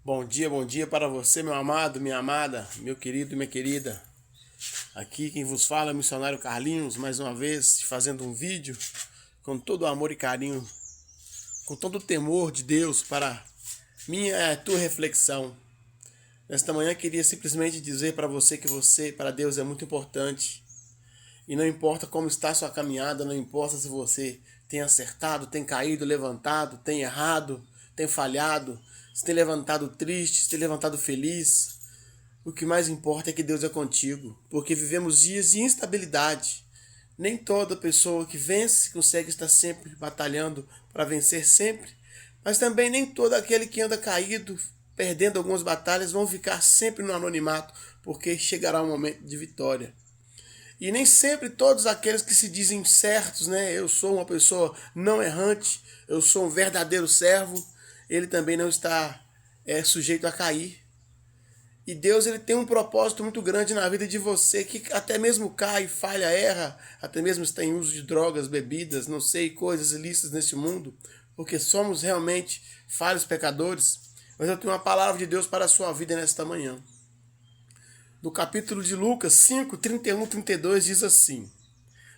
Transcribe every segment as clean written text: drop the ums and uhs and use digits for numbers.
Bom dia para você, meu amado, minha amada, meu querido e minha querida. Aqui quem vos fala é o missionário Carlinhos, mais uma vez fazendo um vídeo com todo o amor e carinho, com todo o temor de Deus para minha e tua reflexão. Nesta manhã queria simplesmente dizer para você que você, para Deus, é muito importante. E não importa como está a sua caminhada, não importa se você tem acertado, tem caído, levantado, tem errado, tem falhado, se tem levantado triste, se tem levantado feliz. O que mais importa é que Deus é contigo, porque vivemos dias de instabilidade. Nem toda pessoa que vence consegue estar sempre batalhando para vencer sempre, mas também nem todo aquele que anda caído, perdendo algumas batalhas, vão ficar sempre no anonimato, porque chegará um momento de vitória. E nem sempre todos aqueles que se dizem certos, né? Eu sou uma pessoa não errante, eu sou um verdadeiro servo, ele também não está sujeito a cair. E Deus ele tem um propósito muito grande na vida de você, que até mesmo cai, falha, erra, até mesmo está em uso de drogas, bebidas, não sei, coisas ilícitas nesse mundo, porque somos realmente falhos pecadores. Mas eu tenho uma palavra de Deus para a sua vida nesta manhã. No capítulo de Lucas 5, 31, 32 diz assim: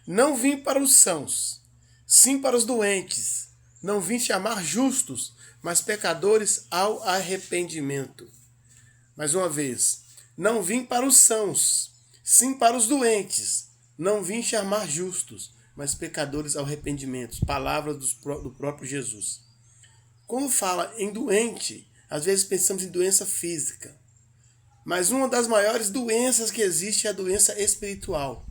Não vim para os sãos, sim para os doentes. Não vim chamar justos, mas pecadores ao arrependimento. Mais uma vez, não vim para os sãos, sim para os doentes. Não vim chamar justos, mas pecadores ao arrependimento. Palavras do próprio Jesus. Quando fala em doente, às vezes pensamos em doença física. Mas uma das maiores doenças que existe é a doença espiritual.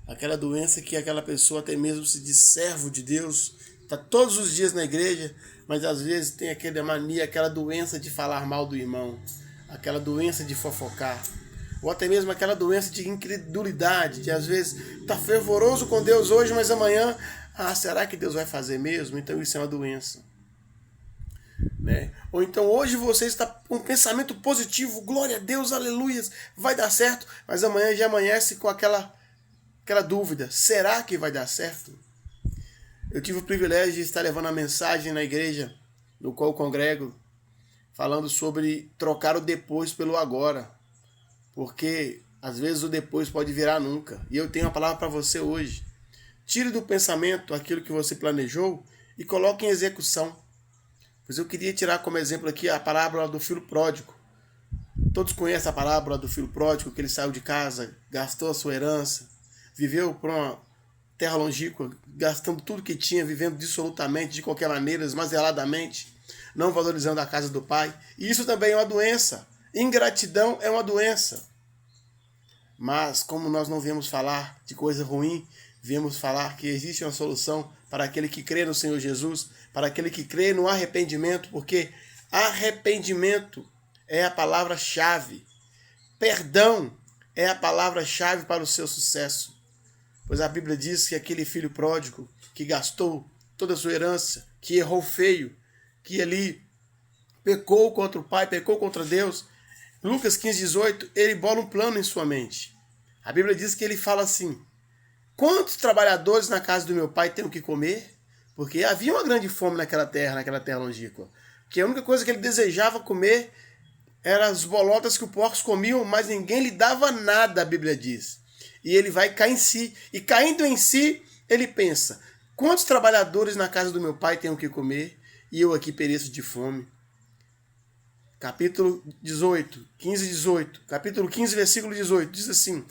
Aquela doença que aquela pessoa até mesmo se diz servo de Deus, está todos os dias na igreja, mas às vezes tem aquela mania, aquela doença de falar mal do irmão, aquela doença de fofocar, ou até mesmo aquela doença de incredulidade, de às vezes está fervoroso com Deus hoje, mas amanhã, será que Deus vai fazer mesmo? Então isso é uma doença. Né? Ou então hoje você está com um pensamento positivo, glória a Deus, aleluia, vai dar certo, mas amanhã já amanhece com aquela dúvida, será que vai dar certo? Eu tive o privilégio de estar levando a mensagem na igreja no qual eu congrego, falando sobre trocar o depois pelo agora, porque às vezes o depois pode virar nunca, e eu tenho uma palavra para você hoje. Tire do pensamento aquilo que você planejou e coloque em execução. Pois eu queria tirar como exemplo aqui a parábola do filho pródigo. Todos conhecem a parábola do filho pródigo, que ele saiu de casa, gastou a sua herança, viveu para uma terra longínqua, gastando tudo que tinha, vivendo dissolutamente, de qualquer maneira, esmazeladamente, não valorizando a casa do pai. E isso também é uma doença. Ingratidão é uma doença. Mas como nós não viemos falar de coisa ruim, viemos falar que existe uma solução para aquele que crê no Senhor Jesus, para aquele que crê no arrependimento, porque arrependimento é a palavra-chave. Perdão é a palavra-chave para o seu sucesso. Pois a Bíblia diz que aquele filho pródigo que gastou toda a sua herança, que errou feio, que ali pecou contra o pai, pecou contra Deus, Lucas 15, 18, ele bola um plano em sua mente. A Bíblia diz que ele fala assim: quantos trabalhadores na casa do meu pai têm o que comer? Porque havia uma grande fome naquela terra longínqua. Que a única coisa que ele desejava comer eram as bolotas que os porcos comiam, mas ninguém lhe dava nada, a Bíblia diz. E ele vai cair em si. E caindo em si, ele pensa: quantos trabalhadores na casa do meu pai têm o que comer? E eu aqui pereço de fome. Capítulo 18, 15 e 18. Capítulo 15, versículo 18. Diz assim: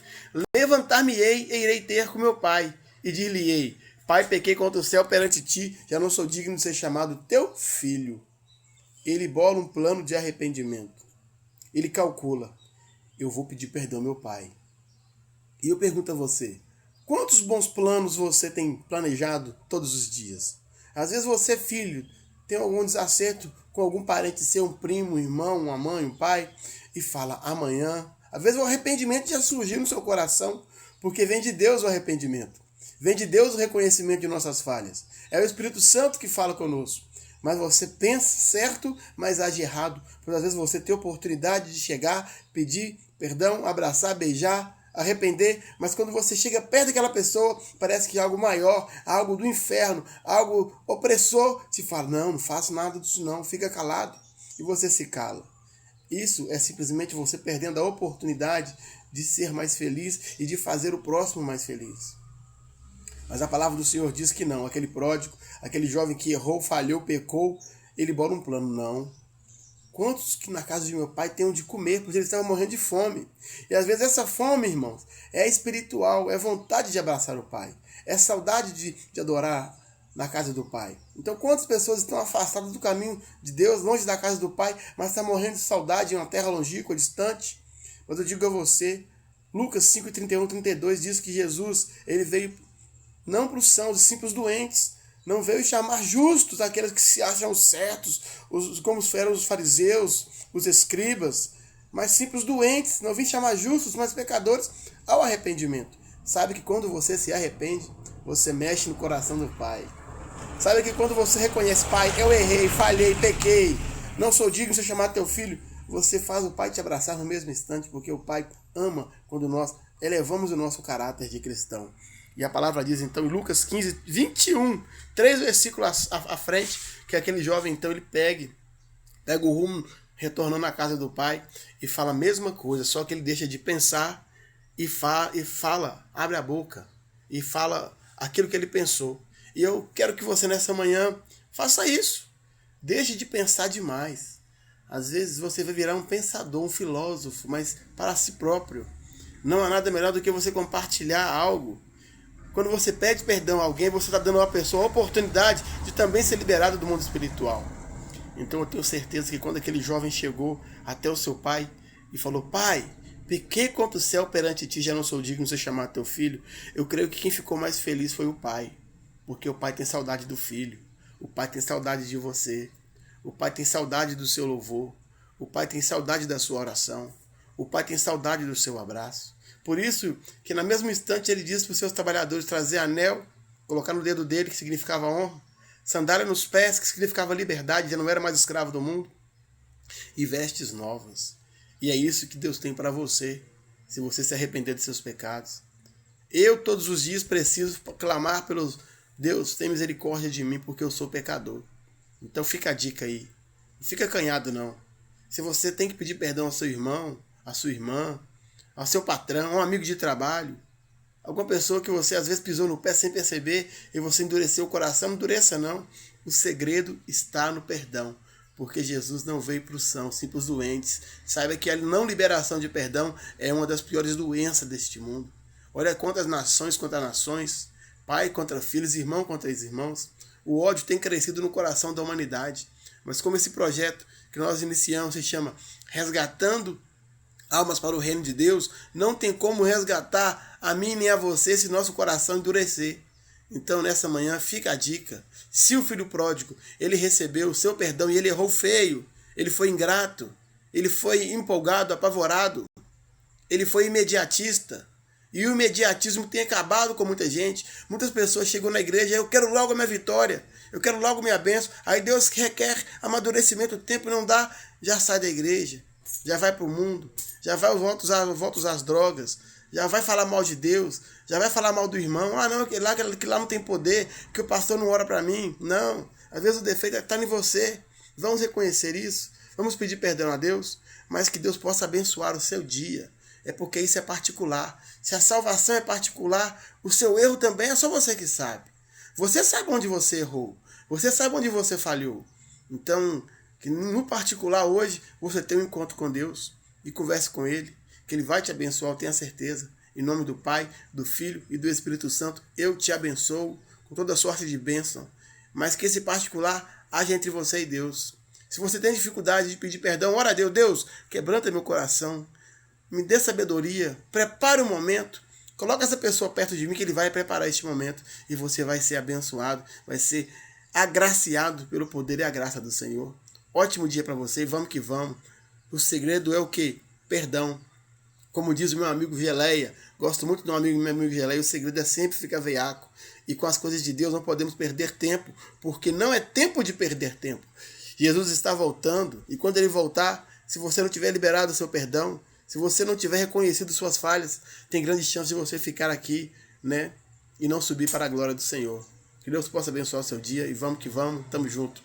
levantar-me-ei e irei ter com meu pai. E dir-lhe-ei: Pai, pequei contra o céu perante ti, já não sou digno de ser chamado teu filho. Ele bola um plano de arrependimento. Ele calcula: eu vou pedir perdão ao meu pai. E eu pergunto a você: quantos bons planos você tem planejado todos os dias? Às vezes você, filho, tem algum desacerto com algum parente seu, um primo, um irmão, uma mãe, um pai, e fala: amanhã. Às vezes o arrependimento já surgiu no seu coração, porque vem de Deus o arrependimento. Vem de Deus o reconhecimento de nossas falhas. É o Espírito Santo que fala conosco. Mas você pensa certo, mas age errado. Porque às vezes você tem a oportunidade de chegar, pedir perdão, abraçar, beijar, arrepender, mas quando você chega perto daquela pessoa, parece que algo maior, algo do inferno, algo opressor, te fala: não faço nada disso não, fica calado. E você se cala. Isso é simplesmente você perdendo a oportunidade de ser mais feliz e de fazer o próximo mais feliz. Mas a palavra do Senhor diz que não. Aquele pródigo, aquele jovem que errou, falhou, pecou, ele bola um plano. Não. Quantos que na casa de meu pai têm de comer, porque eles estavam morrendo de fome. E às vezes essa fome, irmãos, é espiritual, é vontade de abraçar o pai. É saudade de adorar na casa do pai. Então quantas pessoas estão afastadas do caminho de Deus, longe da casa do pai, mas estão morrendo de saudade em uma terra longínqua, distante? Mas eu digo a você, Lucas 5, 31, 32 diz que Jesus, ele veio não para os sãos, e sim para os doentes. Não veio chamar justos aqueles que se acham certos, como eram os fariseus, os escribas, mas sim para os doentes. Não vim chamar justos, mas pecadores ao arrependimento. Sabe que quando você se arrepende, você mexe no coração do Pai. Sabe que quando você reconhece, Pai, eu errei, falhei, pequei, não sou digno de ser chamado teu filho, você faz o Pai te abraçar no mesmo instante, porque o Pai ama quando nós elevamos o nosso caráter de cristão. E a palavra diz então em Lucas 15, 21, 3 versículos à frente, que aquele jovem então ele pega o rumo, retornando à casa do pai e fala a mesma coisa, só que ele deixa de pensar e fala, abre a boca e fala aquilo que ele pensou. E eu quero que você nessa manhã faça isso. Deixe de pensar demais. Às vezes você vai virar um pensador, um filósofo, mas para si próprio. Não há nada melhor do que você compartilhar algo. Quando você pede perdão a alguém, você está dando a uma pessoa a oportunidade de também ser liberado do mundo espiritual. Então eu tenho certeza que quando aquele jovem chegou até o seu pai e falou, pai, pequei contra o céu perante ti, já não sou digno de ser chamado teu filho, eu creio que quem ficou mais feliz foi o pai. Porque o pai tem saudade do filho, o pai tem saudade de você, o pai tem saudade do seu louvor, o pai tem saudade da sua oração, o pai tem saudade do seu abraço. Por isso que no mesmo instante ele disse para os seus trabalhadores trazer anel, colocar no dedo dele, que significava honra, sandália nos pés, que significava liberdade, já não era mais escravo do mundo, e vestes novas. E é isso que Deus tem para você, se você se arrepender de seus pecados. Eu todos os dias preciso clamar pelos Deus, tem misericórdia de mim, porque eu sou pecador. Então fica a dica aí. Não fica acanhado não. Se você tem que pedir perdão ao seu irmão, à sua irmã, ao seu patrão, a um amigo de trabalho, alguma pessoa que você às vezes pisou no pé sem perceber e você endureceu o coração, não endureça não. O segredo está no perdão, porque Jesus não veio para os sãos, sim para os doentes. Saiba que a não liberação de perdão é uma das piores doenças deste mundo. Olha quantas nações contra nações, pai contra filhos, irmão contra irmãos. O ódio tem crescido no coração da humanidade. Mas como esse projeto que nós iniciamos se chama Resgatando Almas para o Reino de Deus, não tem como resgatar a mim nem a você se nosso coração endurecer. Então nessa manhã fica a dica. Se o filho pródigo, ele recebeu o seu perdão e ele errou feio, ele foi ingrato, ele foi empolgado, apavorado, ele foi imediatista. E o imediatismo tem acabado com muita gente. Muitas pessoas chegam na igreja, eu quero logo a minha vitória, eu quero logo minha bênção. Aí Deus requer amadurecimento, o tempo não dá, já sai da igreja, já vai para o mundo, já vai volta às drogas, já vai falar mal de Deus, já vai falar mal do irmão. Ah não, que lá não tem poder, que o pastor não ora para mim. Não, às vezes o defeito está em você. Vamos reconhecer isso, vamos pedir perdão a Deus, mas que Deus possa abençoar o seu dia. É porque isso é particular. Se a salvação é particular, o seu erro também é só você que sabe. Você sabe onde você errou. Você sabe onde você falhou. Então, que no particular hoje, você tenha um encontro com Deus e converse com Ele, que Ele vai te abençoar, eu tenho a certeza. Em nome do Pai, do Filho e do Espírito Santo, eu te abençoo com toda sorte de bênção. Mas que esse particular haja entre você e Deus. Se você tem dificuldade de pedir perdão, ora a Deus. Deus, quebranta meu coração. Me dê sabedoria, prepare um momento, coloque essa pessoa perto de mim que ele vai preparar este momento e você vai ser abençoado, vai ser agraciado pelo poder e a graça do Senhor. Ótimo dia para você, vamos que vamos. O segredo é o quê? Perdão. Como diz o meu amigo Geleia, gosto muito do meu amigo Geleia, o segredo é sempre ficar veiaco. E com as coisas de Deus não podemos perder tempo, porque não é tempo de perder tempo. Jesus está voltando e quando ele voltar, se você não tiver liberado o seu perdão, se você não tiver reconhecido suas falhas, tem grande chance de você ficar aqui, né? E não subir para a glória do Senhor. Que Deus possa abençoar o seu dia e vamos que vamos, tamo junto.